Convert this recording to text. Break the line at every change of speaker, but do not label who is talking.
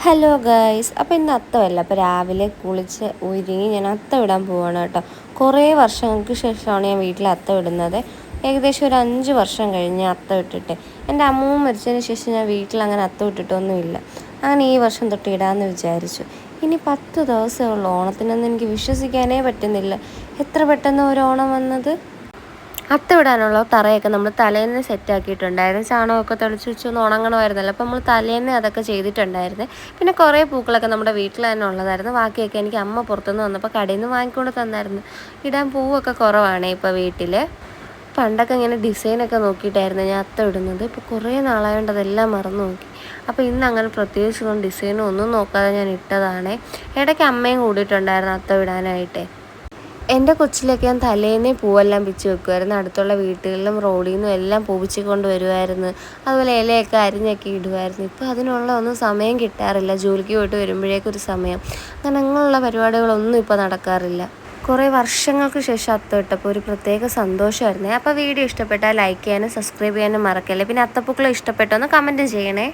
Hello guys, അപ്പോൾ ഇന്ന് അത്തമല്ല. അപ്പോൾ രാവിലെ കുളിച്ച് ഒരുങ്ങി ഞാൻ അത്തം ഇടാൻ പോവാണ് കേട്ടോ. കുറേ വർഷങ്ങൾക്ക് ശേഷമാണ് ഞാൻ വീട്ടിൽ അത്തം ഇടുന്നത്. ഏകദേശം ഒരു 5 വർഷം കഴിഞ്ഞ് അത്തം ഇട്ടിട്ട്. എൻ്റെ അമ്മൂമ്മ മരിച്ചതിന് ശേഷം ഞാൻ വീട്ടിൽ അങ്ങനെ അത്തം ഇട്ടിട്ടൊന്നുമില്ല. അങ്ങനെ ഈ വർഷം തൊട്ട് ഇടാമെന്ന് വിചാരിച്ചു. ഇനി 10 ദിവസമേ ഉള്ളൂ ഓണത്തിനൊന്നും. എനിക്ക് വിശ്വസിക്കാനേ പറ്റുന്നില്ല എത്ര പെട്ടെന്ന് ഒരു ഓണം വന്നത്. അത്തമിടാനുള്ള തറയൊക്കെ നമ്മൾ തലേന്ന് സെറ്റാക്കിയിട്ടുണ്ടായിരുന്നു. ചാണകമൊക്കെ തെളിച്ച് വെച്ചൊന്ന് ഉണങ്ങണമായിരുന്നല്ലോ. അപ്പോൾ നമ്മൾ തലേന്ന് അതൊക്കെ ചെയ്തിട്ടുണ്ടായിരുന്നു. പിന്നെ കുറേ പൂക്കളൊക്കെ നമ്മുടെ വീട്ടിൽ തന്നെ ഉള്ളതായിരുന്നു. ബാക്കിയൊക്കെ എനിക്ക് അമ്മ പുറത്തുനിന്ന് വന്നപ്പോൾ കടയിൽ നിന്ന് വാങ്ങിക്കൊണ്ട് തന്നായിരുന്നു. ഇടാൻ പൂവൊക്കെ കുറവാണ് ഇപ്പോൾ വീട്ടിൽ. പണ്ടൊക്കെ ഇങ്ങനെ ഡിസൈനൊക്കെ നോക്കിയിട്ടായിരുന്നു ഞാൻ അത്തം ഇടുന്നത്. ഇപ്പോൾ കുറേ നാളായതുകൊണ്ട് അതെല്ലാം മറന്നു നോക്കി. അപ്പോൾ ഇന്ന് അങ്ങനെ പ്രത്യേകിച്ചൊന്നും ഡിസൈനും ഒന്നും നോക്കാതെ ഞാൻ ഇട്ടതാണ്. ഇടയ്ക്ക് അമ്മയും കൂടിയിട്ടുണ്ടായിരുന്നു അത്തം ഇടാനായിട്ട്. എൻ്റെ കൊച്ചിലൊക്കെ ഞാൻ തലേന്നേ പൂവെല്ലാം പിച്ച് വെക്കുമായിരുന്നു. അടുത്തുള്ള വീട്ടുകളിലും റോഡിൽ നിന്നും എല്ലാം പൂവിച്ച് കൊണ്ട് വരുമായിരുന്നു. അതുപോലെ ഇലയൊക്കെ അരിഞ്ഞൊക്കെ ഇടുമായിരുന്നു. ഇപ്പോൾ അതിനുള്ള ഒന്നും സമയം കിട്ടാറില്ല. ജോലിക്ക് പോയിട്ട് വരുമ്പോഴേക്കൊരു സമയം. അങ്ങനെ അങ്ങനെയുള്ള പരിപാടികളൊന്നും ഇപ്പോൾ നടക്കാറില്ല. കുറേ വർഷങ്ങൾക്ക് ശേഷം അത്തം ഇട്ടപ്പോൾ ഒരു പ്രത്യേക സന്തോഷമായിരുന്നു. അപ്പോൾ വീഡിയോ ഇഷ്ടപ്പെട്ടാൽ ലൈക്ക് ചെയ്യാനും സബ്സ്ക്രൈബ് ചെയ്യാനും മറക്കല്ലേ. പിന്നെ അത്തപ്പൂക്കളം ഇഷ്ടപ്പെട്ടോ എന്ന് കമൻറ്റ് ചെയ്യണേ.